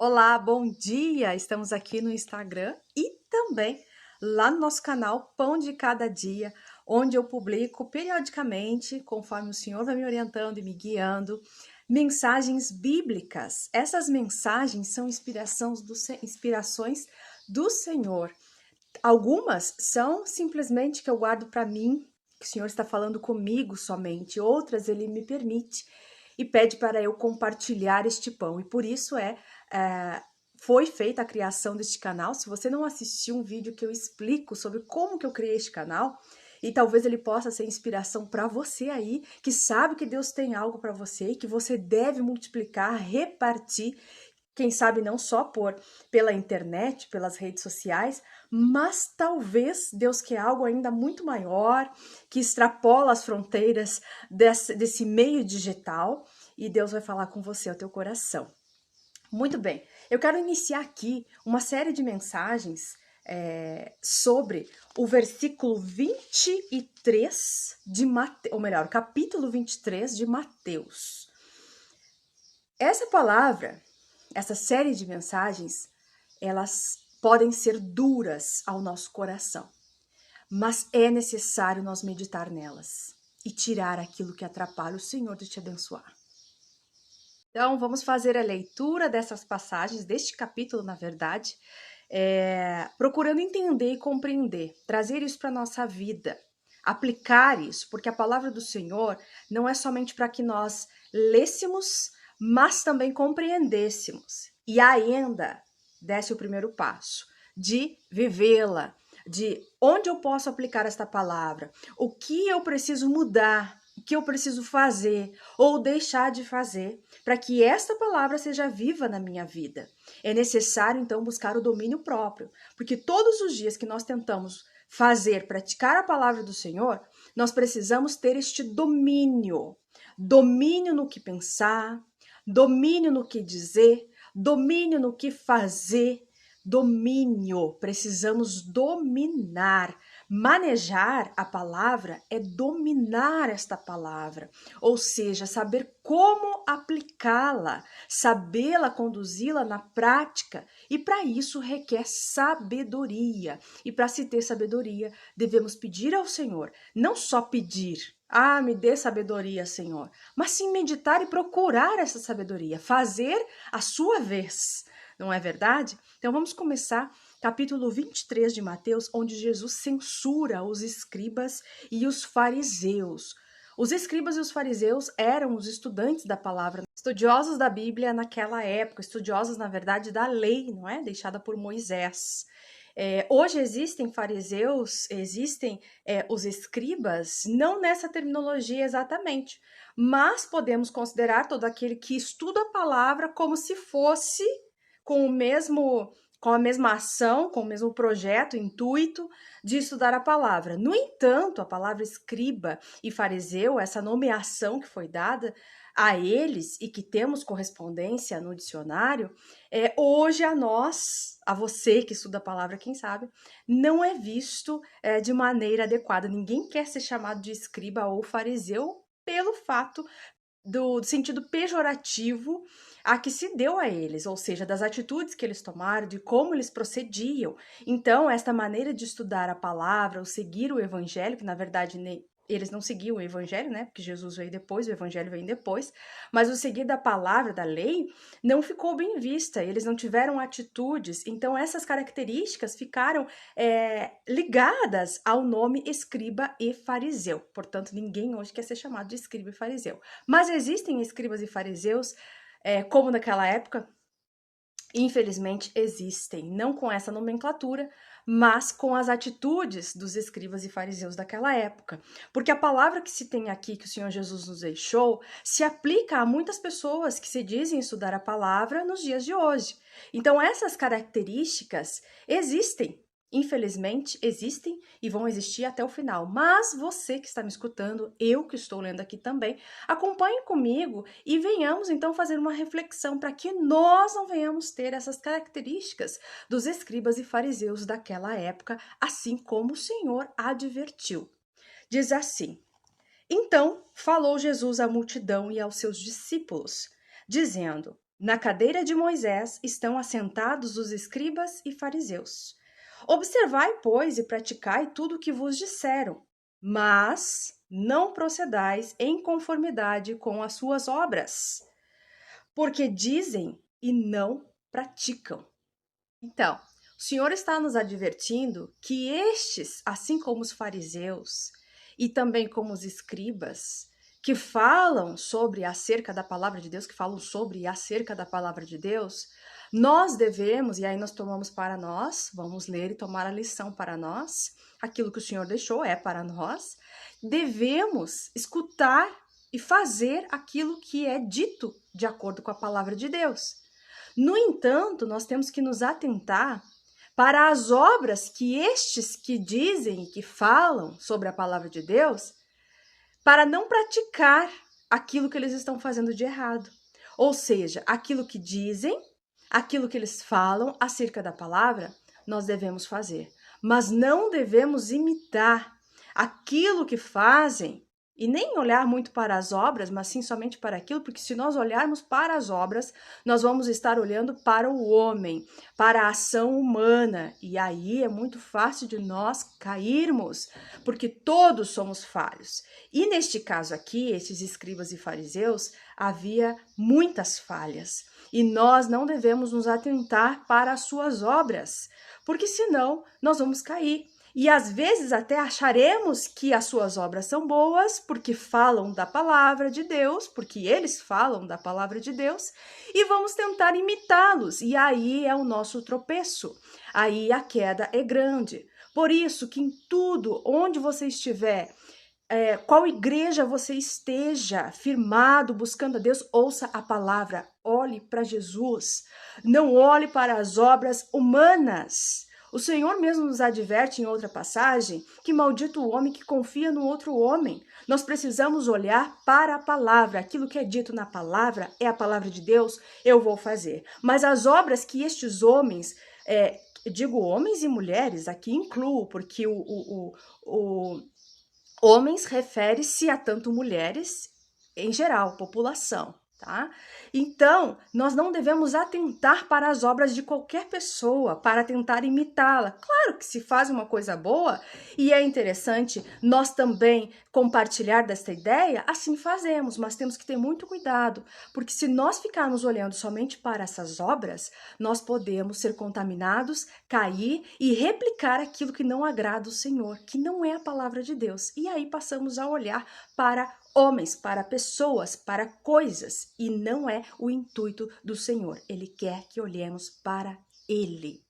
Olá, bom dia! Estamos aqui no Instagram e também lá no nosso canal Pão de Cada Dia, onde eu publico periodicamente, conforme o Senhor vai me orientando e me guiando, mensagens bíblicas. Essas mensagens são inspirações do Senhor. Algumas são simplesmente que eu guardo para mim, que o Senhor está falando comigo somente, outras Ele me permite e pede para eu compartilhar este pão. E por isso foi feita a criação deste canal. Se você não assistiu um vídeo que eu explico sobre como que eu criei este canal, e talvez ele possa ser inspiração para você aí, que sabe que Deus tem algo para você e que você deve multiplicar, repartir, quem sabe não só pela internet, pelas redes sociais, mas talvez Deus quer algo ainda muito maior, que extrapola as fronteiras desse meio digital, e Deus vai falar com você ao teu coração. Muito bem, eu quero iniciar aqui uma série de mensagens sobre o versículo 23 de Mateus, ou melhor, o capítulo 23 de Mateus. Essa palavra, essa série de mensagens, elas podem ser duras ao nosso coração, mas é necessário nós meditar nelas e tirar aquilo que atrapalha o Senhor de te abençoar. Então, vamos fazer a leitura dessas passagens, deste capítulo, na verdade, procurando entender e compreender, trazer isso para a nossa vida, aplicar isso, porque a palavra do Senhor não é somente para que nós lêssemos, mas também compreendêssemos e ainda desse o primeiro passo de vivê-la, de onde eu posso aplicar esta palavra, o que eu preciso mudar, o que eu preciso fazer ou deixar de fazer para que esta palavra seja viva na minha vida. É necessário, então, buscar o domínio próprio, porque todos os dias que nós tentamos praticar a palavra do Senhor, nós precisamos ter este domínio. Domínio no que pensar, domínio no que dizer, domínio no que fazer, domínio. Precisamos dominar. Manejar a palavra é dominar esta palavra, ou seja, saber como aplicá-la, sabê-la conduzi-la na prática, e para isso requer sabedoria. E para se ter sabedoria, devemos pedir ao Senhor, não só pedir, me dê sabedoria, Senhor, mas sim meditar e procurar essa sabedoria, fazer a sua vez, não é verdade? Então vamos começar capítulo 23 de Mateus, onde Jesus censura os escribas e os fariseus. Os escribas e os fariseus eram os estudantes da palavra, estudiosos da Bíblia naquela época, estudiosos, na verdade, da lei, não é? Deixada por Moisés. Hoje existem fariseus, existem os escribas, não nessa terminologia exatamente, mas podemos considerar todo aquele que estuda a palavra como se fosse com a mesma ação, com o mesmo projeto, intuito de estudar a palavra. No entanto, a palavra escriba e fariseu, essa nomeação que foi dada a eles e que temos correspondência no dicionário, hoje a você que estuda a palavra, quem sabe, não é visto de maneira adequada. Ninguém quer ser chamado de escriba ou fariseu pelo fato do sentido pejorativo a que se deu a eles, ou seja, das atitudes que eles tomaram, de como eles procediam. Então, esta maneira de estudar a palavra, ou seguir o evangelho, que na verdade eles não seguiam o evangelho, né? Porque Jesus veio depois, o evangelho veio depois, mas o seguir da palavra, da lei, não ficou bem vista, eles não tiveram atitudes, então essas características ficaram ligadas ao nome escriba e fariseu. Portanto, ninguém hoje quer ser chamado de escriba e fariseu. Mas existem escribas e fariseus, como naquela época? Infelizmente existem, não com essa nomenclatura, mas com as atitudes dos escribas e fariseus daquela época. Porque a palavra que se tem aqui, que o Senhor Jesus nos deixou, se aplica a muitas pessoas que se dizem estudar a palavra nos dias de hoje. Então, essas características existem. Infelizmente, existem e vão existir até o final. Mas você que está me escutando, eu que estou lendo aqui também, acompanhe comigo e venhamos então fazer uma reflexão para que nós não venhamos ter essas características dos escribas e fariseus daquela época, assim como o Senhor advertiu. Diz assim: Então falou Jesus à multidão e aos seus discípulos, dizendo: Na cadeira de Moisés estão assentados os escribas e fariseus. Observai, pois, e praticai tudo o que vos disseram, mas não procedais em conformidade com as suas obras, porque dizem e não praticam. Então, o Senhor está nos advertindo que estes, assim como os fariseus e também como os escribas, que falam sobre acerca da palavra de Deus, que falam sobre e acerca da palavra de Deus, nós devemos, e aí nós tomamos para nós, vamos ler e tomar a lição para nós, aquilo que o Senhor deixou é para nós, devemos escutar e fazer aquilo que é dito de acordo com a palavra de Deus. No entanto, nós temos que nos atentar para as obras que estes que dizem e que falam sobre a palavra de Deus, para não praticar aquilo que eles estão fazendo de errado. Ou seja, aquilo que dizem, aquilo que eles falam acerca da palavra, nós devemos fazer. Mas não devemos imitar aquilo que fazem e nem olhar muito para as obras, mas sim somente para aquilo, porque se nós olharmos para as obras, nós vamos estar olhando para o homem, para a ação humana, e aí é muito fácil de nós cairmos, porque todos somos falhos. E neste caso aqui, esses escribas e fariseus, havia muitas falhas, e nós não devemos nos atentar para as suas obras, porque senão nós vamos cair. E às vezes até acharemos que as suas obras são boas, porque falam da palavra de Deus, porque eles falam da palavra de Deus, e vamos tentar imitá-los. E aí é o nosso tropeço. Aí a queda é grande. Por isso que em tudo, onde você estiver, qual igreja você esteja firmado, buscando a Deus, ouça a palavra, olhe para Jesus, não olhe para as obras humanas. O Senhor mesmo nos adverte em outra passagem que maldito o homem que confia no outro homem. Nós precisamos olhar para a palavra. Aquilo que é dito na palavra é a palavra de Deus, eu vou fazer. Mas as obras que estes homens, digo homens e mulheres, aqui incluo, porque homens refere-se a tanto mulheres, em geral, população. Tá? Então, nós não devemos atentar para as obras de qualquer pessoa para tentar imitá-la. Claro que se faz uma coisa boa e é interessante nós também compartilhar desta ideia, assim fazemos, mas temos que ter muito cuidado, porque se nós ficarmos olhando somente para essas obras, nós podemos ser contaminados, cair e replicar aquilo que não agrada o Senhor, que não é a palavra de Deus. E aí passamos a olhar para homens, para pessoas, para coisas, e não é o intuito do Senhor. Ele quer que olhemos para Ele.